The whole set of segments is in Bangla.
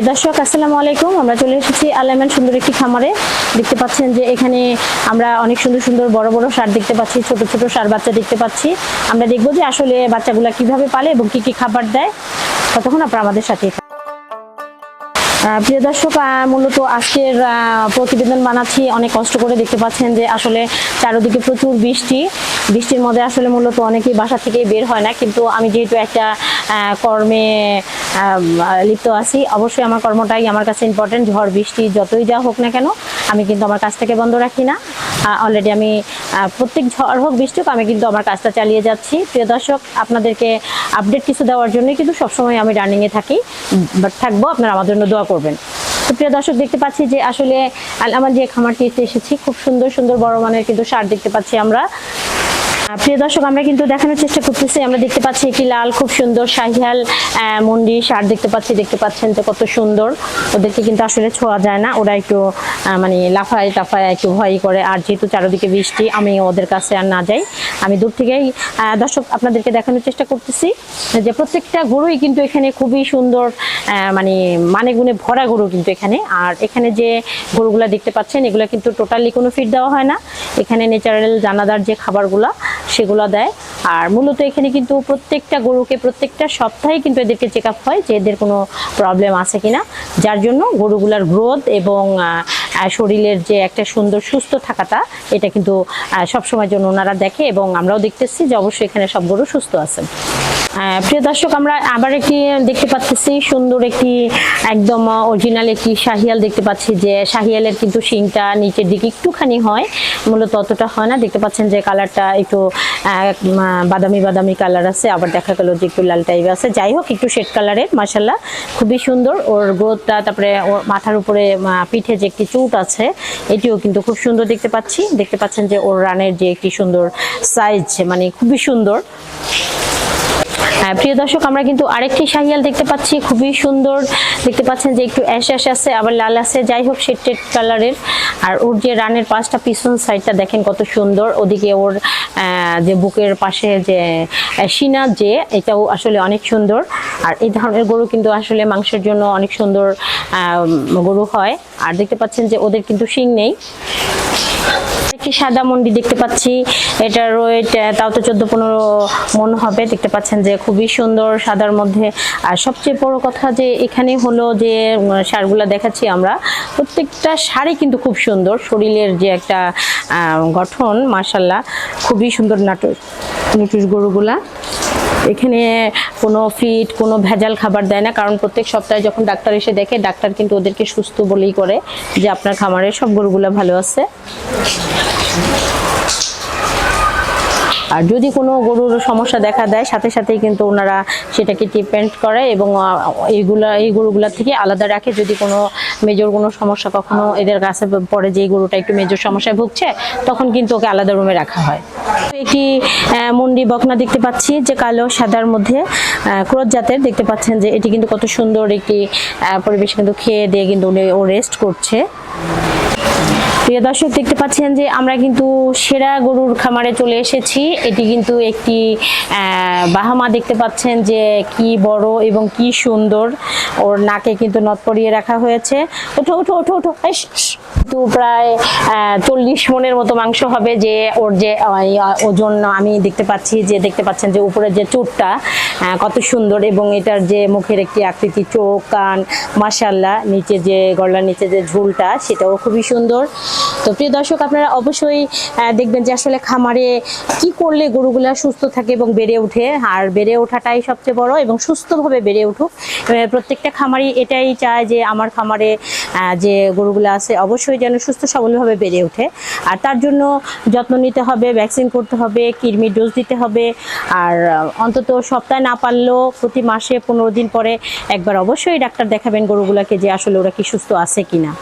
প্রিয় দর্শক আসসালামু আলাইকুম। আমরা চলে এসেছি আল আমান সুন্দর একটি খামারে। দেখতে পাচ্ছেন যে এখানে আমরা অনেক সুন্দর সুন্দর বড় বড় ষাঁড় দেখতে পাচ্ছি, ছোট ছোট ষাঁড় বাচ্চা দেখতে পাচ্ছি। আমরা দেখবো যে আসলে বাচ্চাগুলা কিভাবে পালে এবং কি কি খাবার দেয়। ততক্ষণ আপনারা আমাদের সাথেই থাকুন। প্রিয় দর্শক, মূলত আজকের প্রতিবেদন বানাচ্ছি অনেক কষ্ট করে। দেখতে পাচ্ছেন যে আসলে চারিদিকে প্রচুর বৃষ্টির মধ্যে আসলে মূলত অনেকেই বাসা থেকে বের হয় না, কিন্তু আমি যেহেতু একটা কর্মে লিপ্ত আছি, অবশ্যই আমার কর্মটাই আমার কাছে ইম্পর্টেন্ট। ঝড় বৃষ্টি যতই যা হোক না কেন আমি কিন্তু আমার কাজটাকে বন্ধ রাখি না। অলরেডি আমি প্রত্যেক ঝড় হোক বৃষ্টি হোক আমি কিন্তু আমার কাজটা চালিয়ে যাচ্ছি। প্রিয় দর্শক, আপনাদেরকে আপডেট কিছু দেওয়ার জন্যই কিন্তু সবসময় আমি রানিংয়ে থাকবো। আপনারা আমার জন্য দোয়া করবেন। তো প্রিয় দর্শক, দেখতে পাচ্ছি যে আসলে আমার যে খামারটিতে এসেছি খুব সুন্দর সুন্দর বড় মানের কিন্তু ষাঁড় দেখতে পাচ্ছি আমরা। প্রিয় দর্শক, আমরা কিন্তু দেখানোর চেষ্টা করতেছি। আমরা দেখতে পাচ্ছি একটি লাল খুব সুন্দর শাহিয়াল মন্ডি ষাঁড় দেখতে পাচ্ছেন তো কত সুন্দর। ওদেরকে কিন্তু আসলে ছোঁয়া যায় না, ওরা একটু মানে লাফায় টাফায় একটু ভয় করে। আর যেহেতু চারিদিকে বৃষ্টি, আমি ওদের কাছে আর না যাই, আমি দূর থেকেই আপনাদেরকে দেখানোর চেষ্টা করতেছি যে প্রত্যেকটা গরুই কিন্তু এখানে খুবই সুন্দর, মানে গুণে ভরা গরু কিন্তু এখানে। আর এখানে যে গরুগুলা দেখতে পাচ্ছেন এগুলো কিন্তু টোটালি কোনো ফিড দেওয়া হয় না। এখানে ন্যাচারাল দানাদার যে খাবারগুলা সেগুলো দেয়। আর মূলত এখানে কিন্তু প্রত্যেকটা গরুকে প্রত্যেকটা সপ্তাহে কিন্তু এদেরকে চেক আপ হয় যে এদের কোনো প্রবলেম আছে কিনা, যার জন্য গরুগুলার গ্রোথ এবং শরীরের যে একটা সুন্দর সুস্থ থাকাটা এটা কিন্তু সবসময়ের জন্য ওনারা দেখে, এবং আমরাও দেখতেছি যে অবশ্যই এখানে সব গরু সুস্থ আছে। প্রিয় দর্শক, আমরা আবার একটি দেখতে পাচ্ছি সুন্দর একটি একদম অরিজিনাল একটি শাহিয়াল দেখতে পাচ্ছি। যে শাহিয়ালের কিন্তু শিংটা নিচের দিকে একটুখানি হয়, মূলত অতটা হয় না। দেখতে পাচ্ছেন যে কালারটা একটু বাদামি কালার আছে, আবার দেখা গেল যে একটু লাল টাইপ আছে। যাই হোক, একটু শেড কালারের, মাশাআল্লাহ খুবই সুন্দর ওর গ্রোথটা। তারপরে ওর মাথার উপরে পিঠে যে একটি চুট আছে এটিও কিন্তু খুব সুন্দর দেখতে পাচ্ছেন যে ওর রানের যে একটি সুন্দর সাইজ, মানে খুবই সুন্দর। প্রিয় দর্শক, আমরা কিন্তু আরেকটি শাহিয়াল দেখতে পাচ্ছি, খুবই সুন্দর। দেখতে পাচ্ছেন যে একটু অ্যাশ আছে, আবার লাল আছে, যাই হোক শেড কালারের। আর ওর যে রানের পাশটা পিছন সাইডটা দেখেন কত সুন্দর। ওদিকে ওর যে বুকের পাশে যে সিনা, যে এটাও আসলে অনেক সুন্দর। আর এই ধরনের গরু কিন্তু আসলে মাংসের জন্য অনেক সুন্দর গরু হয়। আর দেখতে পাচ্ছেন যে ওদের কিন্তু শিং নেই। একটি সাদা মন্ডি দেখতে পাচ্ছি, এটার ওয়েট তাও তো 14-15 মন হবে। দেখতে পাচ্ছেন যে খুবই সুন্দর সাদার মধ্যে। আর সবচেয়ে বড় কথা যে এখানে হলো যে ষাঁড়গুলা দেখাচ্ছি আমরা, প্রত্যেকটা ষাঁড়ই কিন্তু খুব সুন্দর। শরীরের যে একটা গঠন, মাশাআল্লাহ খুবই সুন্দর নাটুস গরুগুলা। এখানে কোনো ফিড কোনো ভেজাল খাবার দেয় না, কারণ প্রত্যেক সপ্তাহে যখন ডাক্তার এসে দেখে, ডাক্তার কিন্তু ওদেরকে সুস্থ বলেই করে যে আপনার খামারের সব গরুগুলা ভালো আছে। আর যদি কোনো গরুর সমস্যা দেখা দেয় সাথে সাথেই কিন্তু ওনারা সেটাকে ট্রিটমেন্ট করে এবং এই গরুগুলা থেকে আলাদা রাখে। যদি কোনো মেজর কোনো সমস্যা কখনো এদের কাছে পড়ে যে এই গরুটা একটু মেজর সমস্যায় ভুগছে, তখন কিন্তু ওকে আলাদা রুমে রাখা হয়। একটি মন্ডি বকনা দেখতে পাচ্ছি যে কালো সাদার মধ্যে ক্রস জাতের। দেখতে পাচ্ছেন যে এটি কিন্তু কত সুন্দর একটি পরিবেশ, কিন্তু খেয়ে দিয়ে কিন্তু ও রেস্ট করছে। প্রিয় দর্শক, দেখতে পাচ্ছেন যে আমরা কিন্তু সেরা গরুর খামারে চলে এসেছি। এটি কিন্তু একটি বাহামা। দেখতে পাচ্ছেন যে কি বড় এবং কি সুন্দর। ওর নাকে কিন্তু নথ পরিয়ে রাখা হয়েছে। ওঠো ওঠো ওঠো ওঠো। তো প্রায় 40 মনের মতো মাংস হবে। যে ওর যে ওজন আমি দেখতে পাচ্ছেন যে উপরে যে চোটটা কত সুন্দর, এবং এটার যে মুখের একটি আকৃতি, চোখ কান, মাশাআল্লাহ। নিচে যে গলার নিচে যে ঝুলটা সেটাও খুবই সুন্দর। তো প্রিয় দর্শক, আপনারা অবশ্যই দেখবেন যে আসলে খামারে কি করলে গরুগুলা সুস্থ থাকে এবং বেড়ে ওঠে। আর বেড়ে ওঠাটাই সবচেয়ে বড়, এবং সুস্থভাবে বেড়ে উঠুক। প্রত্যেকটা খামারই এটাই চায় যে আমার খামারে যে গরুগুলো আছে অবশ্যই যেন সুস্থ সবলভাবে বেড়ে ওঠে। আর তার জন্য যত্ন নিতে হবে, ভ্যাকসিন করতে হবে, কৃমির ডোজ দিতে হবে। আর অন্তত সপ্তাহে না পারলেও প্রতি মাসে 15 দিন পরে একবার অবশ্যই ডাক্তার দেখাবেন গরুগুলাকে যে আসলে ওরা কি সুস্থ আছে কিনা।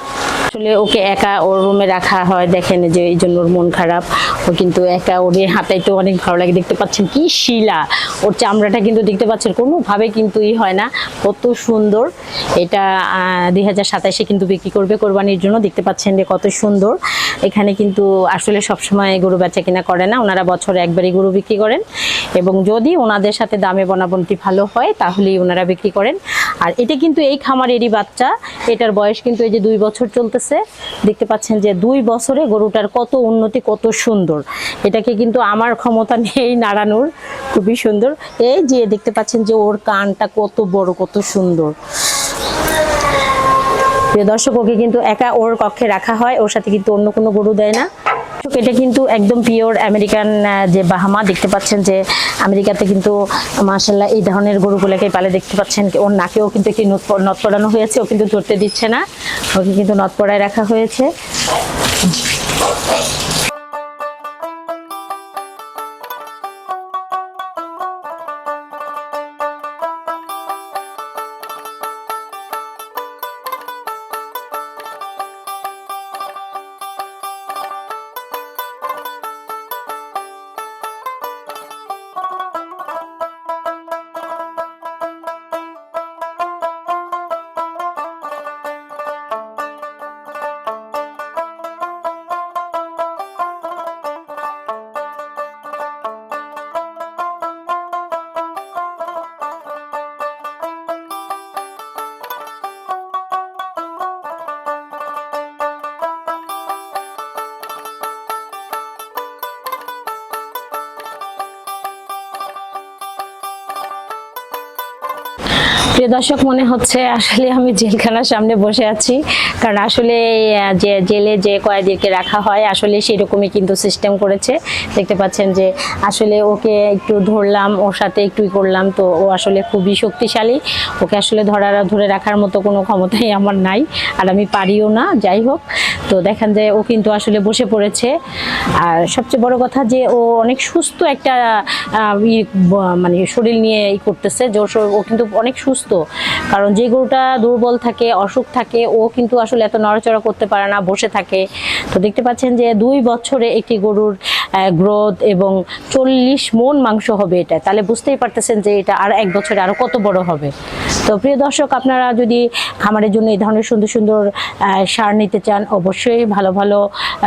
আসলে ওকে একা ওর রুমে রাখা হয়, দেখেন যে এই জন্য ওর মন খারাপ। ও কিন্তু একা, ওর হাতাইতে অনেক ভালো লাগে। দেখতে পাচ্ছেন কি শিলা, ওর চামড়াটা কিন্তু দেখতে পাচ্ছেন কোনোভাবে কিন্তু হয় না, কত সুন্দর। এটা 2027-এ কিন্তু বিক্রি করবে কোরবানির জন্য। দেখতে পাচ্ছেন যে কত সুন্দর। এখানে কিন্তু আসলে সবসময় গরু বেচা কিনা করে না, ওনারা বছরে একবারই গরু বিক্রি করেন এবং যদি ওনাদের সাথে দামে বনাবন্তি ভালো হয় তাহলেই ওনারা বিক্রি করেন। আর এটা কিন্তু এই খামারেরই বাচ্চা, এটার বয়স কিন্তু এই যে 2 বছর চলতেছে। দেখতে পাচ্ছেন যে 2 বছরে গরুটার কত উন্নতি, কত সুন্দর। এটাকে কিন্তু আমার ক্ষমতা নেই নাড়ানোর, খুবই সুন্দর। এই যে দেখতে পাচ্ছেন যে ওর কানটা কত বড়, কত সুন্দর। প্রিয় দর্শক, ওকে কিন্তু একা ওর কক্ষে রাখা হয়, ওর সাথে কিন্তু অন্য কোনো গরু দেয় না। এটা কিন্তু একদম পিওর আমেরিকান যে বাহামা। দেখতে পাচ্ছেন যে আমেরিকাতে কিন্তু মাশাআল্লাহ এই ধরনের গরুগুলোকে পালে। দেখতে পাচ্ছেন ওর নাকেও কিন্তু একটি নথ পড়ানো হয়েছে, ও কিন্তু ধরতে দিচ্ছে না, ওকে কিন্তু নথ পড়ায় রাখা হয়েছে। প্রিয় দর্শক, মনে হচ্ছে আসলে আমি জেলখানার সামনে বসে আছি, কারণ আসলে যে জেলে যে কয়েদিকে রাখা হয় আসলে সেরকমই কিন্তু সিস্টেম করেছে। দেখতে পাচ্ছেন যে আসলে ওকে একটু ধরলাম, ওর সাথে একটু করলাম, তো ও আসলে খুবই শক্তিশালী। ওকে আসলে ধরে রাখার মতো কোনো ক্ষমতাই আমার নাই, আর আমি পারিও না। যাই হোক, তো দেখেন যে ও কিন্তু আসলে বসে পড়েছে। আর সবচেয়ে বড় কথা যে ও অনেক সুস্থ একটা মানে শরীর নিয়ে করতেছে, যে ও কিন্তু অনেক সুস্থ। কারণ যে গরুটা দুর্বল থাকে, অসুখ থাকে, ও কিন্তু আসলে এত নড়াচড়া করতে পারে না, বসে থাকে। তো দেখতে পাচ্ছেন যে 2 বছরে একটি গরুর গ্রোথ এবং 40 মণ মাংস হবে এটা, তাহলে বুঝতেই পারতেছেন যে এটা আর 1 বছরে আরো কত বড় হবে। তো প্রিয় দর্শক, আপনারা যদি খামারের জন্য এই ধরনের সুন্দর সুন্দর সার নিতে চান, অবশ্যই ভালো ভালো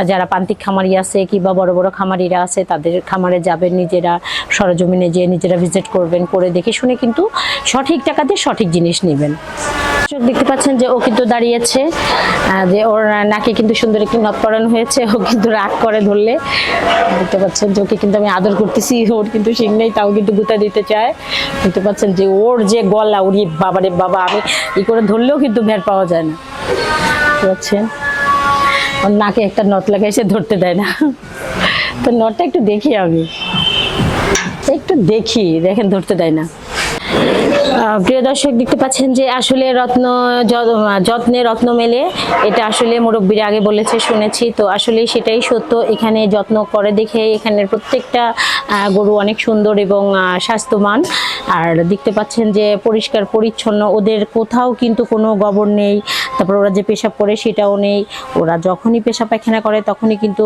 যারা প্রান্তিক খামারি আছে কিংবা বড় বড় খামারিরা আছে তাদের খামারে যাবেন, নিজেরা সরজমিনে যেয়ে নিজেরা ভিজিট করবেন, করে দেখে শুনে কিন্তু সঠিক টাকা দিয়ে সঠিক জিনিস নেবেন। দেখতে পাচ্ছেন যে ও কিন্তু দাঁড়িয়েছে, যে ওর নাকে কিন্তু সুন্দর একটি নথ পরানো হয়েছে, ও কিন্তু রাগ করে ধরলে। দেখতে পাচ্ছেন যে ওকে কিন্তু আমি আদর করতেছি, ওর কিন্তু শিং নেই, তাও কিন্তু গুতা দিতে চায়। দেখতে পাচ্ছেন যে ওর যে গলা, উড়িয়ে বাবারে বাবা, আমি ই করে ধরলেও কিন্তু ভের পাওয়া যায় না। দেখতে পাচ্ছেন ওর নাকে একটা নথ লাগাইছে, ধরতে দেয় না। তো নথটা একটু দেখি, আমি একটু দেখি, দেখেন ধরতে দেয় না। প্রিয় দর্শক, দেখতে পাচ্ছেন যে আসলে যত্নে রত্ন মেলে, এটা আসলে মুরব্বীরা আগে বলেছে, শুনেছি। তো আসলে সেটাই সত্য, এখানে যত্ন করে দেখে এখানের প্রত্যেকটা গরু অনেক সুন্দর এবং স্বাস্থ্যবান। আর দেখতে পাচ্ছেন যে পরিষ্কার পরিচ্ছন্ন, ওদের কোথাও কিন্তু কোনো গোবর নেই, তারপর ওরা যে পেশাব করে সেটাও নেই। ওরা যখনই পেশাব পায়খানা করে তখনই কিন্তু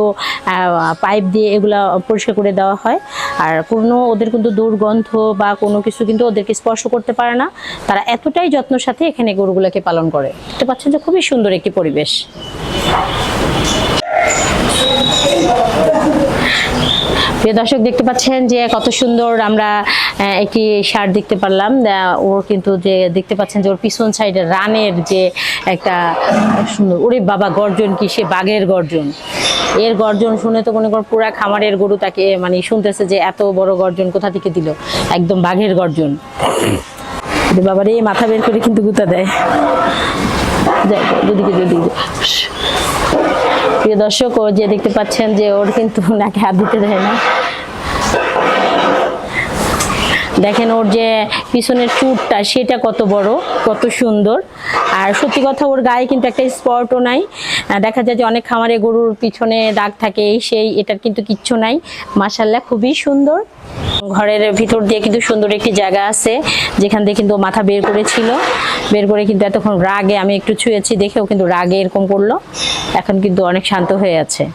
পাইপ দিয়ে এগুলা পরিষ্কার করে দেওয়া হয়। আর কোনো ওদের কিন্তু দুর্গন্ধ বা কোনো কিছু কিন্তু ওদেরকে স্পর্শ করতে পারে না। তারা এতটাই যত্নের সাথে এখানে গরুগুলোকে পালন করে। দেখতে পাচ্ছেন যে খুবই সুন্দর একটি পরিবেশ। প্রিয় দর্শক, দেখতে পাচ্ছেন যে কত সুন্দর আমরা একটি ষাঁড় দেখতে পারলাম। ওর কিন্তু যে দেখতে পাচ্ছেন যে ওর পিছন সাইডে রানের যে একটা সুন্দর, ওরে বাবা, গর্জন কি, সে বাঘের গর্জন। এর গর্জন শুনে তো মনে কর পুরা খামারের গরু তাকে মানে শুনতেছে যে এত বড় গর্জন কোথা থেকে দিল, একদম বাঘের গর্জন। বাবারে, মাথা বের করে কিন্তু গুতা দেয়। প্রিয় দর্শক, ও যে দেখতে পাচ্ছেন যে ওর কিন্তু নাকে হাত দিতে দেয় না। দেখেন ওর যে পিছনের চুটটা, সেটা কত বড়, কত সুন্দর। আর সত্যি কথা, ওর গায়ে কিন্তু একটা স্পটও নাই। দেখা যায় যে অনেক খামারে গরুর পিছনে দাগ থাকে, এই সেই, এটার কিন্তু কিচ্ছু নাই। মাশাআল্লাহ, খুবই সুন্দর। ঘরের ভিতর দিয়ে কিন্তু সুন্দর একটি জায়গা আছে, যেখান দিয়ে কিন্তু মাথা বের করেছিল, বের করে কিন্তু এতক্ষণ রাগে, আমি একটু ছুঁয়েছি দেখেও কিন্তু রাগে এরকম করলো। এখন কিন্তু অনেক শান্ত হয়ে আছে।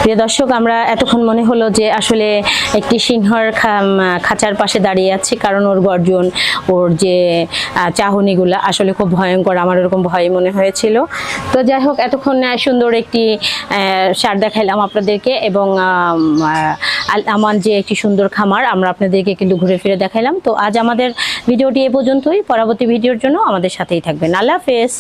প্রিয় দর্শক, আমরা এতক্ষণ মনে হলো যে আসলে একটি সিংহর খাঁচার পাশে দাঁড়িয়ে আছি, কারণ ওর গর্জন, ওর যে চাহনিগুলো আসলে খুব ভয়ঙ্কর, আমার ওরকম ভয় মনে হয়েছিল। তো যাই হোক, এতক্ষণ সুন্দর একটি ষাঁড় দেখাইলাম আপনাদেরকে, এবং আমার যে একটি সুন্দর খামার আমরা আপনাদেরকে কিন্তু ঘুরে ফিরে দেখাইলাম। তো আজ আমাদের ভিডিওটি এ পর্যন্তই। পরবর্তী ভিডিওর জন্য আমাদের সাথেই থাকবেন। আল্লাহ হাফেজ।